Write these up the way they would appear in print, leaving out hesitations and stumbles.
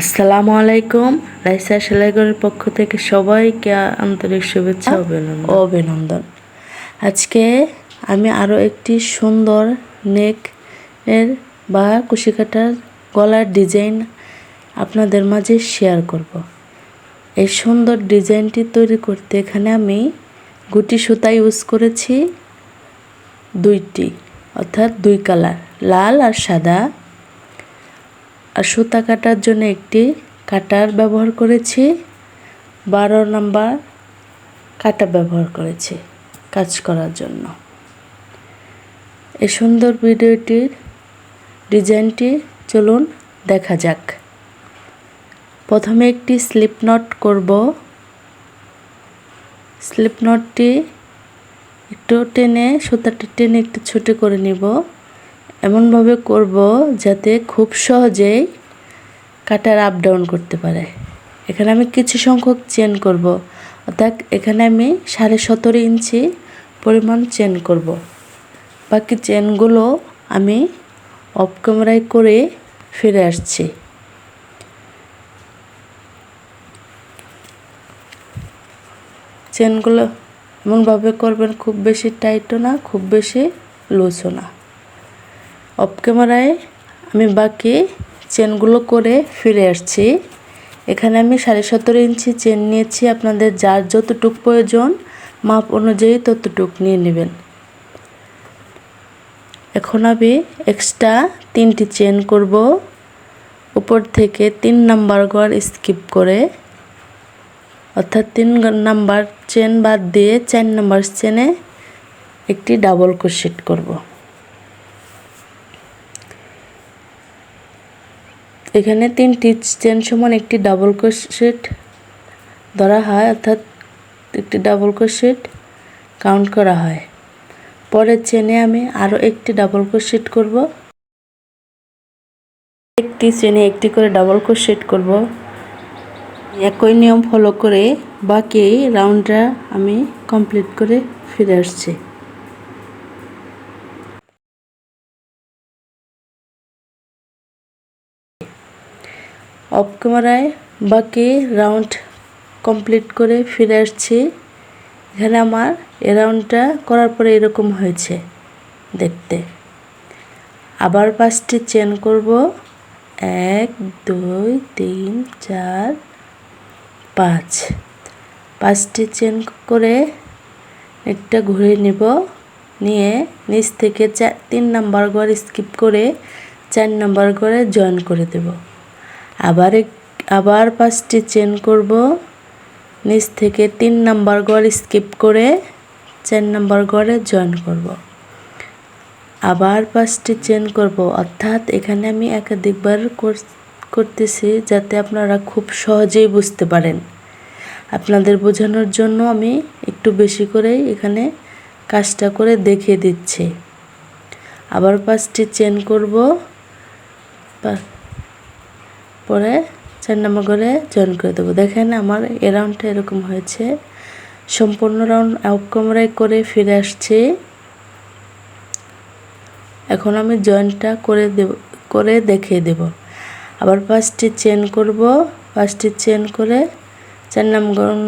আসসালামু আলাইকুম। রাইসা সেলাইঘরের পক্ষ থেকে সবাইকে আন্তরিক শুভেচ্ছা ও অভিনন্দন। আজকে আমি আরও একটি সুন্দর নেক এর বা কুশি কাটার গলার ডিজাইন আপনাদের মাঝে শেয়ার করব। এই সুন্দর ডিজাইনটি তৈরি করতে এখানে আমি গুটি সুতা ইউজ করেছি দুইটি, অর্থাৎ দুই কালার, লাল আর সাদা। আর সুতা কাটার জন্য একটি কাটার ব্যবহার করেছি, 12 নাম্বার কাটা ব্যবহার করেছি কাজ করার জন্য। এই সুন্দর ভিডিওটির ডিজাইনটি চলুন দেখা যাক। প্রথমে একটি স্লিপ নট করব। স্লিপ নটটি একটু টেনে, সুতাটি টেনে একটু ছোট করে নিব। এমনভাবে করব যাতে খুব সহজেই কাটার আপ ডাউন করতে পারে। এখানে আমি কিছু সংখ্যক চেন করব, অর্থাৎ এখানে আমি 17.5 ইঞ্চি পরিমাণ চেন করব। বাকি চেনগুলো আমি অফ ক্যামেরায় করে ফিরে আসছি। চেনগুলো এমনভাবে করবেন, খুব বেশি টাইটও না, খুব বেশি লুজও না। অফ ক্যামেরায় আমি বাকি চেনগুলো করে ফিরে আসছি। এখানে আমি 17.5 ইঞ্চি চেন নিয়েছি। আপনাদের যার যতটুক প্রয়োজন মাপ অনুযায়ী ততটুক নিয়ে নেবেন। এখন আমি এক্সট্রা 3টি চেন করব। উপর থেকে 3 নাম্বার ঘর স্কিপ করে, অর্থাৎ 3 নাম্বার চেন বাদ দিয়ে 4 নাম্বার চেনে একটি ডাবল ক্রোশেট করব। এখানে 3টি চেন সমান একটি ডাবল ক্রোশেট ধরা হয়, অর্থাৎ একটি ডাবল ক্রোশেট কাউন্ট করা হয়। পরের চেনে আমি আরও একটি ডাবল ক্রোশেট করব। একটি চেনে একটি করে ডাবল ক্রোশেট করব। একই নিয়ম ফলো করে বাকি রাউন্ডটা আমি কমপ্লিট করে ফিরে আসছি। অফ ক্যামেরায় বাকি রাউন্ড কমপ্লিট করে ফিরে আসছি। এখানে আমার এই রাউন্ডটা করার পরে এরকম হয়েছে দেখতে। আবার 5টি চেন করব। 1 2 3 4 5। 5টি চেন করে একটা ঘুরে নেব। নিয়ে নিচ থেকে 3 নাম্বার ঘর স্কিপ করে 4 নাম্বার ঘরে জয়েন করে দেব। আবার 5টি চেন করব। নিচ থেকে 3 নাম্বার ঘর স্কিপ করে 4 নাম্বার ঘরে জয়েন করব। আবার 5টি চেন করব, অর্থাৎ এখানে আমি একাধিকবার করতেছি যাতে আপনারা খুব সহজেই বুঝতে পারেন। আপনাদের বোঝানোর জন্য আমি একটু বেশি করেই এখানে কাজটা করে দেখিয়ে দিচ্ছি। আবার 5টি চেন করব, পরে 4 নাম্বার ঘরে জয়েন করে দেবো। দেখেন আমার এই রাউন্ডটা এরকম হয়েছে। সম্পূর্ণ রাউন্ড অফ ক্যামেরায় করে ফিরে আসছি। এখন আমি জয়েন্টটা করে দেখিয়ে দেব। আবার 5টি চেন করব। 5টি চেন করে 3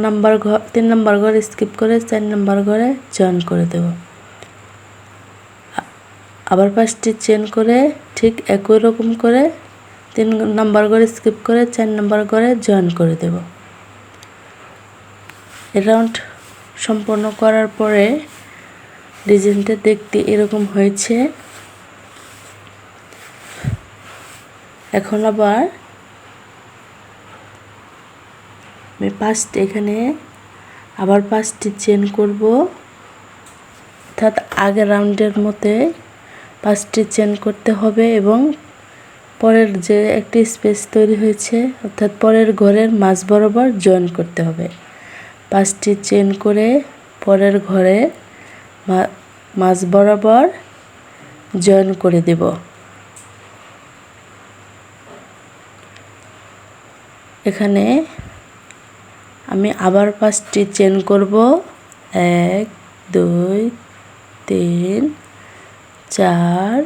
নাম্বার ঘর স্কিপ করে 4 নাম্বার ঘরে জয়েন করে দেব। আবার 5টি চেন করে ঠিক একই রকম করে 3 নাম্বার ঘর স্কিপ করে 4 নাম্বার ঘরে জয়েন করে দেব। এই রাউন্ড সম্পন্ন করার পরে ডিজাইনটা দেখতে এরকম হয়েছে। এখন আবার আমি এখানে আবার 5টি চেন করব, অর্থাৎ আগের রাউন্ডের মতে 5টি চেন করতে হবে এবং পরের যে একটি স্পেস তৈরি হয়েছে, অর্থাৎ পরের ঘরের মাঝ বরাবর জয়েন করতে হবে। 5টি চেন করে পরের ঘরে মাঝ বরাবর জয়েন করে দেব। এখানে আমি আবার 5টি চেন করব। 1 2 3 4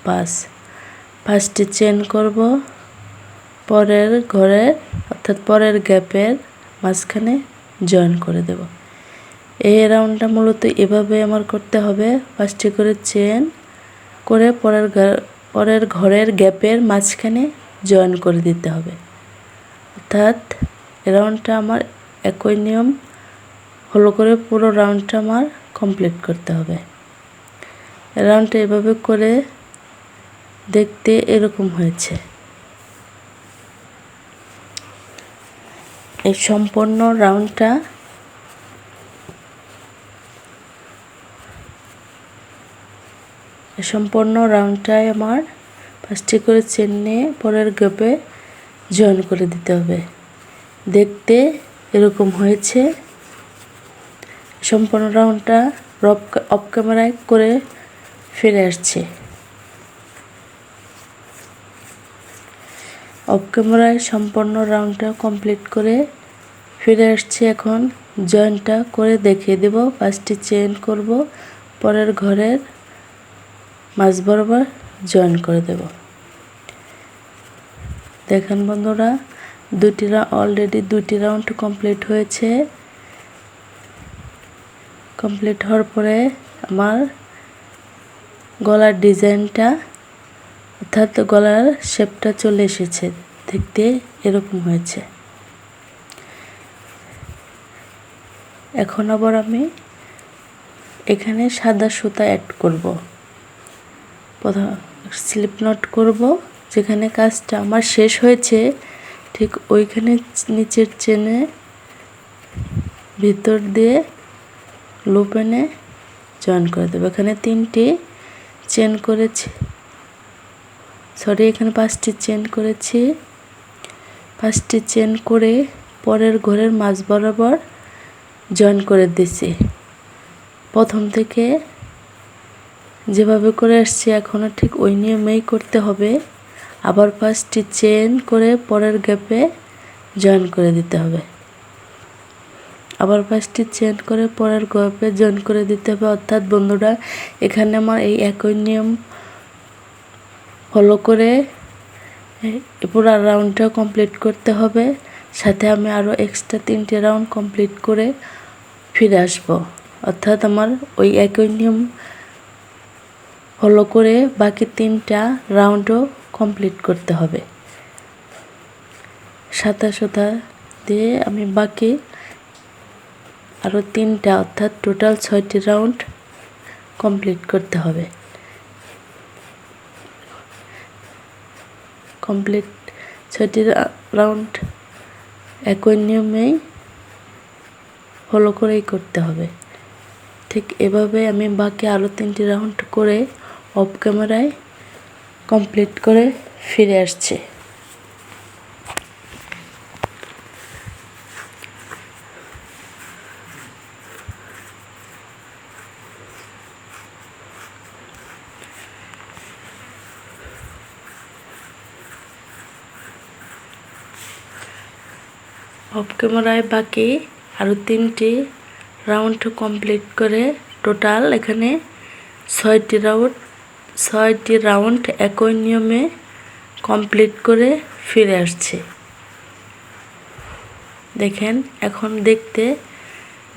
5। 5টি চেন করব, পরের ঘরের অর্থাৎ পরের গ্যাপের মাঝখানে জয়েন করে দেব। এই রাউন্ডটা মূলত এভাবে আমার করতে হবে। 5টি করে চেন করে পরের ঘরের গ্যাপের মাঝখানে জয়েন করে দিতে হবে। অর্থাৎ এই রাউন্ডটা আমার একই নিয়ম ফলো করে পুরো রাউন্ডটা আমার কমপ্লিট করতে হবে। রাউন্ডটা এভাবে করে দেখতে এরকম হয়েছে। এই সম্পূর্ণ রাউন্ডটাই আমার 5টি করে চেন নিয়ে পরের গ্যাপে জয়েন করে দিতে হবে। দেখতে এরকম হয়েছে। সম্পূর্ণ রাউন্ডটা অফ ক্যামেরায় করে ফিরে আসছে। অফ ক্যামেরায় সম্পূর্ণ রাউন্ডটা কমপ্লিট করে ফিরে আসছে। এখন জয়েনটা করে দেখিয়ে দেব। 5টি চেন করব, পরের ঘরের মাঝ বরাবর জয়েন করে দেব। দেখেন বন্ধুরা, অলরেডি 2টি রাউন্ড কমপ্লিট হয়েছে। কমপ্লিট হওয়ার পরে আমার গলার ডিজাইনটা অর্থাৎ গলার শেপটা চলে এসেছে। দেখতে এরকম হয়েছে। এখন আবার আমি এখানে সাদা সুতা অ্যাড করব। প্রথম স্লিপ নট করব। যেখানে কাজটা আমার শেষ হয়েছে ঠিক ওইখানে নিচের চেনে ভিতর দিয়ে লুপ এনে জয়েন করে দেবো। এখানে 3টি চেন করেছি, এখানে 5টি চেন করেছি। 5টি চেন করে পরের ঘরের মাঝ বরাবর জয়েন করে দিছি। প্রথম থেকে যেভাবে করে আসছি এখনও ঠিক ওই নিয়মেই করতে হবে। আবার 5টি চেন করে পরের গ্যাপে জয়েন করে দিতে হবে। আবার 5টি চেন করে পরের গ্যাপে জয়েন করে দিতে হবে। অর্থাৎ বন্ধুরা, এখানে আমার এই একই নিয়ম ফলো করে পুরো রাউন্ডটা কমপ্লিট করতে হবে। সাথে আমি আরও এক্সট্রা 3টে রাউন্ড কমপ্লিট করে ফিরে আসব। অর্থাৎ আমার ওই একই নিয়ম ফলো করে বাকি 3টা রাউন্ডও কমপ্লিট করতে হবে। সাদা সুতা দিয়ে আমি বাকি আরও 3টা অর্থাৎ টোটাল 6টি রাউন্ড কমপ্লিট করতে হবে। কমপ্লিট 6টি রাউন্ড একই নিয়মেই ফলো করেই করতে হবে। ঠিক এভাবে আমি বাকি আরও 3টি রাউন্ড করে অফ ক্যামেরায় কমপ্লিট করে ফিরে আসছি। অফ ক্যামেরায় বাকি আরও 3টি রাউন্ড কমপ্লিট করে টোটাল এখানে 6টি রাউন্ড একই নিয়মে কমপ্লিট করে ফিরে আসছে। দেখেন এখন দেখতে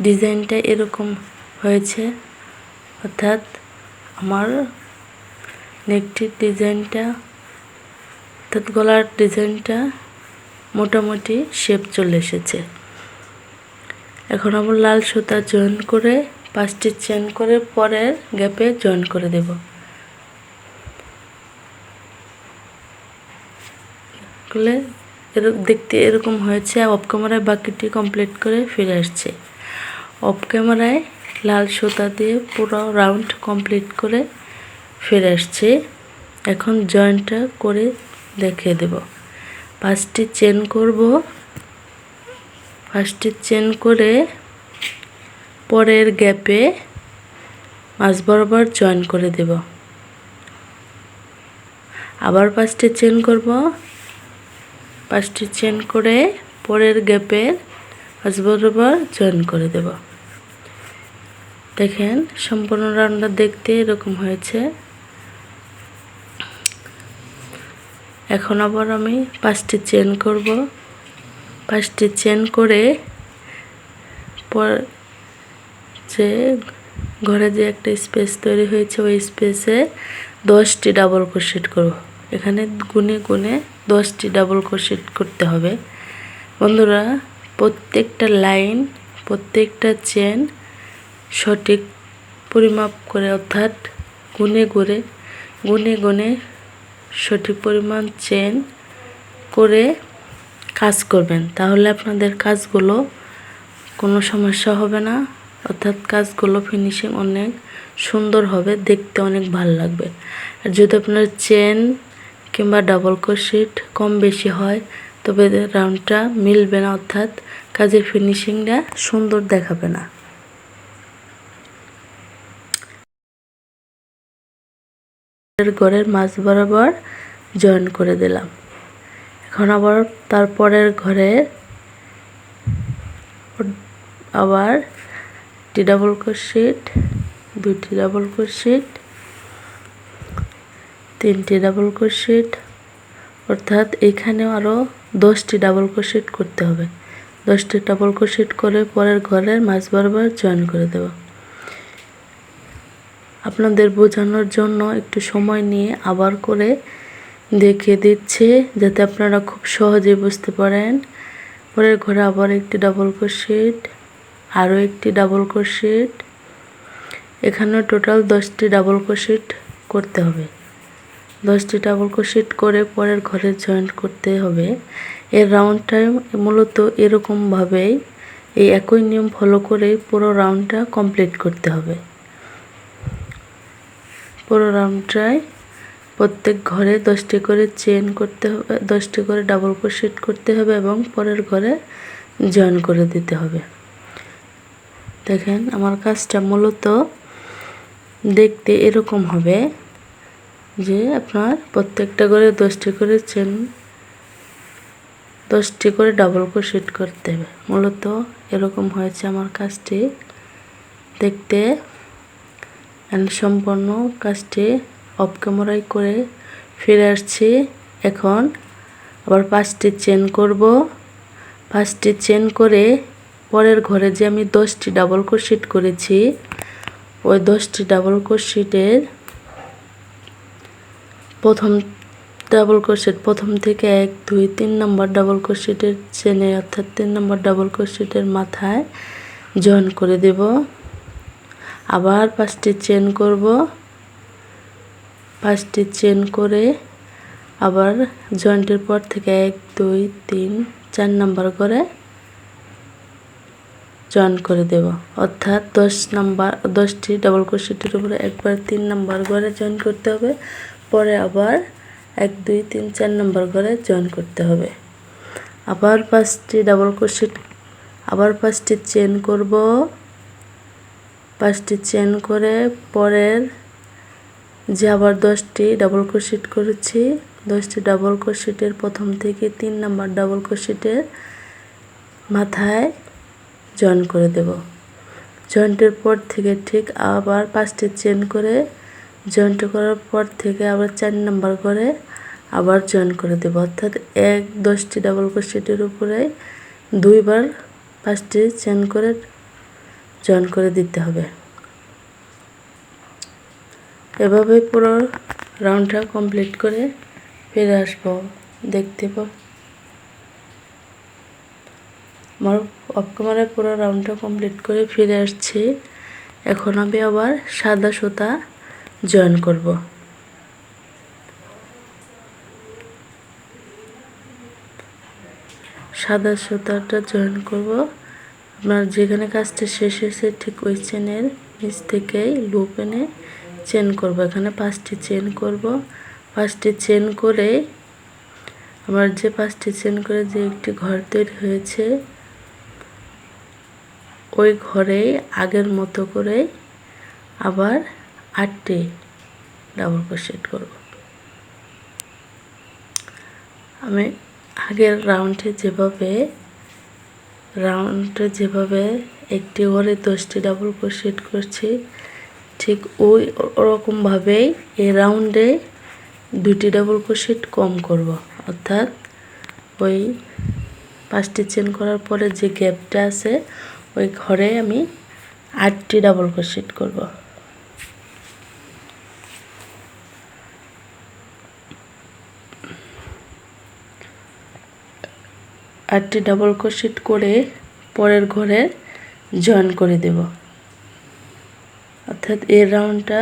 ডিজাইনটা এরকম হয়েছে। অর্থাৎ আমার নেকটির ডিজাইনটা অর্থাৎ গলার ডিজাইনটা মোটামুটি শেপ চলে এসেছে। এখন আবার লাল সুতা জয়েন করে 5টি চেন করে পরের গ্যাপে জয়েন করে দেব। দেখতে এরকম হয়েছে। অফ ক্যামেরায় বাকিটি কমপ্লিট করে ফিরে আসছে। অফ ক্যামেরায় লাল সুতা দিয়ে পুরো রাউন্ড কমপ্লিট করে ফিরে আসছে। এখন জয়েনটা করে দেখিয়ে দেব। 5টি চেন করব। 5টি চেন করে পরের গ্যাপে মাঝ বরাবর জয়েন করে দেব। আবার 5টি চেন করব। 5টি চেন করে পরের গ্যাপে মাঝ বরাবর জয়েন করে দেব। দেখেন সম্পূর্ণ রাউন্ডটা দেখতে এরকম হয়েছে। এখন আবার আমি 5টি চেন করব। 5টি চেন করে পর যে ঘরে যে একটা স্পেস তৈরি হয়েছে ওই স্পেসে 10টি ডাবল ক্রোশেট করব। এখানে গুনে গুনে 10টি ডাবল ক্রোশেট করতে হবে। বন্ধুরা, প্রত্যেকটা লাইন, প্রত্যেকটা চেন সঠিক পরিমাপ করে, অর্থাৎ গুনে গুনে সঠিক পরিমাণ চেন করে কাজ করবেন। তাহলে আপনাদের কাজগুলো কোনো সমস্যা হবে না, অর্থাৎ কাজগুলো ফিনিশিং অনেক সুন্দর হবে, দেখতে অনেক ভালো লাগবে। আর যদি আপনার চেন কিংবা ডাবল ক্রোশেট কম বেশি হয় তবে রাউন্ডটা মিলবে না, অর্থাৎ কাজের ফিনিশিংটা সুন্দর দেখাবে না। ঘরের মাঝ বরাবর জয়েন করে দিলাম। এখন আবার তারপরের ঘরে আবার একটি ডাবল ক্রোশেট, 2টি ডাবল ক্রোশেট, 3টি ডাবল ক্রোশেট, অর্থাৎ এখানেও আরও 10টি ডাবল ক্রোশেট করতে হবে। 10টি ডাবল ক্রোশেট করে পরের ঘরের মাঝ বরাবর জয়েন করে দেব। আপনাদের বোঝানোর জন্য একটু সময় নিয়ে আবার করে দেখিয়ে দিচ্ছি, যাতে আপনারা খুব সহজে বুঝতে পারেন। পরের ঘরে আবার একটি ডাবল ক্রোশেট, আরও একটি ডাবল ক্রোশেট, এখানে টোটাল 10টি ডাবল ক্রোশেট করতে হবে। 10টি ডাবল ক্রোশেট করে পরের ঘরে জয়েন্ট করতে হবে। এর রাউন্ডটা মূলত এরকমভাবেই, এই একই নিয়ম ফলো করে পুরো রাউন্ডটা কমপ্লিট করতে হবে। পুরো রাউন্ডটায় প্রত্যেক ঘরে 10টি করে চেন করতে হবে, 10টি করে ডাবল ক্রোশেট করতে হবে এবং পরের ঘরে জয়েন করে দিতে হবে। দেখেন আমার কাজটা মূলত দেখতে এরকম হবে যে আপনার প্রত্যেকটা ঘরে 10টি করে চেন, 10টি করে ডাবল ক্রোশেট করতে হবে। মূলত এরকম হয়েছে আমার কাজটি দেখতে। সম্পূর্ণ কাজটি অফ ক্যামেরায় করে ফিরে আসছি। এখন আবার 5টি চেন করব। 5টি চেন করে পরের ঘরে যে আমি 10টি ডাবল ক্রোশেট করেছি ওই 10টি ডাবল ক্রোশেটের প্রথম ডাবল ক্রোশেট, প্রথম থেকে 1 2 3 নম্বর ডাবল ক্রোশেটের চেনে, অর্থাৎ 3 নম্বর ডাবল ক্রোশেটের মাথায় জয়েন করে দেব। আবার 5টি চেন করব। 5টি চেন করে আবার জয়েন্টের পর থেকে 1 2 3 4 নম্বর করে জয়েন করে দেব, অর্থাৎ 10টি ডাবল ক্রোশেটের উপরে একবার 3 নম্বর করে জয়েন করতে হবে, পরে আবার 1 2 3 4 নম্বর করে জয়েন করতে হবে। আবার 5টি ডাবল ক্রোশেট, আবার 5টি চেন করব। 5টি চেন করে পরের যে আবার 10টি ডাবল ক্রোশেট করেছি, 10টি ডাবল ক্রোশেটের প্রথম থেকে 3 নম্বর ডাবল ক্রোশেটের মাথায় জয়েন করে দেব। জয়েন্টের পর থেকে ঠিক আবার 5টি চেন করে জয়েন্ট করার পর থেকে আবার 4 নম্বর করে আবার জয়েন করে দেব, অর্থাৎ 10টি ডাবল ক্রোশেটের উপরে 2বার 5টি চেন করে জয়েন করে দিতে হবে। এভাবে পুরো রাউন্ডটা কমপ্লিট করে ফিরে আসবো। দেখতে পাব আমার অফ ক্যামেরায় পুরো রাউন্ডটা কমপ্লিট করে ফিরে আসছি। এখন আমি আবার সাদা সুতা জয়েন করব। সাদা সুতাটা জয়েন করব। আপনার যেখানে কাজটা শেষ হয়েছে ঠিক ওই চেনের নিচ থেকেই লুপ এনে চেন করব। এখানে 5টি চেন করব। 5টি চেন করে আমার যে 5টি চেন করে যে একটি ঘর তৈরি হয়েছে ওই ঘরে আগের মতো করে আবার 8টি ডাবল ক্রোশেট করব। আমি আগের রাউন্ডে যেভাবে একটি ঘরে 10টি ডাবল ক্রোশেট করছি ঠিক ওই ওরকমভাবেই এই রাউন্ডে 2টি ডাবল ক্রোশেট কম করব, অর্থাৎ ওই 5টি চেন করার পরে যে গ্যাপটা আছে ওই ঘরে আমি 8টি ডাবল ক্রোশেট করব। আটটি ডাবল ক্রোশেট করে পরের ঘরে জয়েন করে দেব, অর্থাৎ এই রাউন্ডটা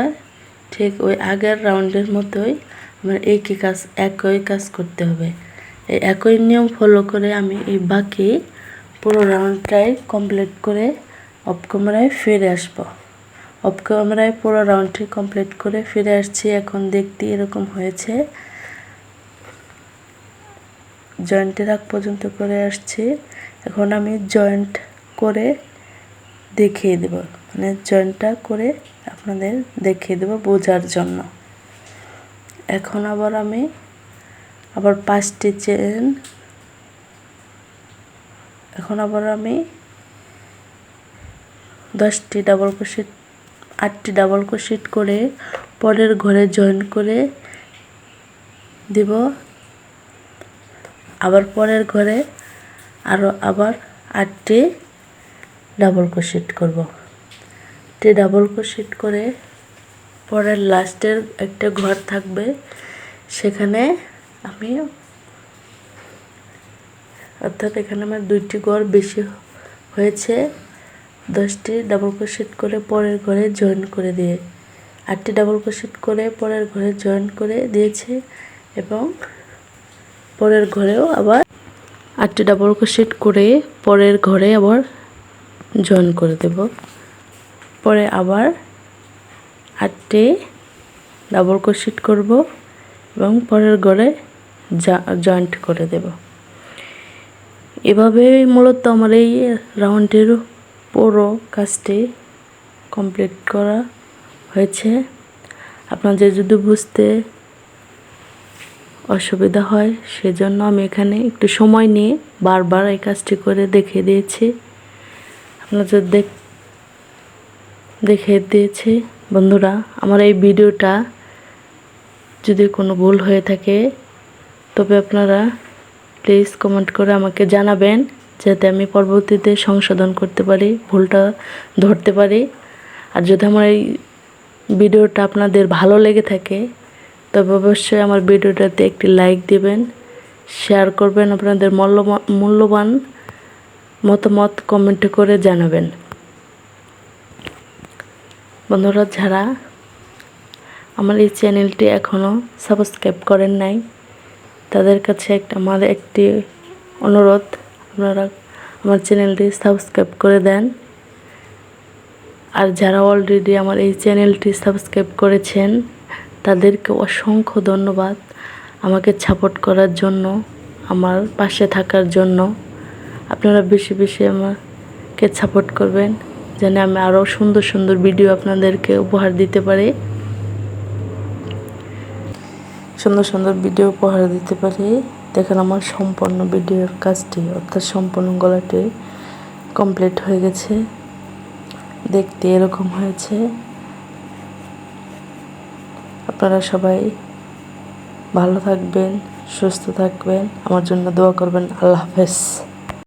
ঠিক ওই আগের রাউন্ডের মতোই আমার একই কাজ করতে হবে। এই একই নিয়ম ফলো করে আমি এই বাকি পুরো রাউন্ডটাই কমপ্লিট করে অফ ক্যামেরায় ফিরে আসবো। অফ ক্যামেরায় পুরো রাউন্ডটি কমপ্লিট করে ফিরে আসছি। এখন দেখতে এরকম হয়েছে। জয়েন্টের আগ পর্যন্ত করে আসছি। এখন আমি জয়েন্ট করে দেখিয়ে দেব, মানে জয়েন্টটা করে আপনাদের দেখিয়ে দেব বোঝার জন্য। এখন আমি আবার 5টি চেন, এখন আমি 10টি ডাবল ক্রোশেট 8টি ডাবল ক্রোশেট করে পরের ঘরে জয়েন করে দিব। আবার পরের ঘরে আবার 8টি ডাবল ক্রোশেট করব। ডাবল ক্রোশেট করে পরের লাস্টের একটা ঘর থাকবে, সেখানে আমি অর্থাৎ এখানে আমার 2টি ঘর বেশি হয়েছে। 10টি ডাবল ক্রোশেট করে পরের ঘরে জয়েন করে দিয়ে 8টি ডাবল ক্রোশেট করে পরের ঘরে জয়েন করে দিয়েছে এবং পরের ঘরেও আবার 8টি ডাবল ক্রোশেট করে পরের ঘরে আবার জয়েন করে দেব। পরে আবার 8টি ডাবল ক্রোশেট করব এবং পরের ঘরে জয়েন্ট করে দেব। এভাবে মূলত আমার এই রাউন্ডের পুরো কাজটি কমপ্লিট করা হয়েছে। আপনাদের যদি বুঝতে অসুবিধা হয় সেজন্য আমি এখানে একটু সময় নিয়ে বারবার এই কাজটি করে দেখিয়ে দিয়েছি। আপনাদের দেখিয়ে দিয়েছি। বন্ধুরা, আমার এই ভিডিওটা যদি কোনো ভুল হয়ে থাকে তবে আপনারা প্লিজ কমেন্ট করে আমাকে জানাবেন, যাতে আমি পরবর্তীতে সংশোধন করতে পারি, ভুলটা ধরতে পারি। আর যদি আমার এই ভিডিওটা আপনাদের ভালো লেগে থাকে তবে অবশ্যই আমার ভিডিওটাতে একটি লাইক দিবেন, শেয়ার করবেন, আপনাদের মূল্যবান মতামত কমেন্ট করে জানাবেন। বন্ধুরা, যারা আমার এই চ্যানেলটি এখনও সাবস্ক্রাইব করেন নাই তাদের কাছে আমার একটি অনুরোধ, আপনারা আমার চ্যানেলটি সাবস্ক্রাইব করে দেন। আর যারা অলরেডি আমার এই চ্যানেলটি সাবস্ক্রাইব করেছেন তাদেরকে অসংখ্য ধন্যবাদ আমাকে সাপোর্ট করার জন্য, আমার পাশে থাকার জন্য। আপনারা বেশি বেশি আমাকে সাপোর্ট করবেন যেন আমি আরও সুন্দর সুন্দর ভিডিও আপনাদেরকে উপহার দিতে পারি, দেখেন আমার সম্পূর্ণ ভিডিওর কাজটি অর্থাৎ সম্পূর্ণ গলাটি কমপ্লিট হয়ে গেছে। দেখতে এরকম হয়েছে। আপনারা সবাই ভালো থাকবেন, সুস্থ থাকবেন, আমার জন্য দোয়া করবেন। আল্লাহ হাফেজ।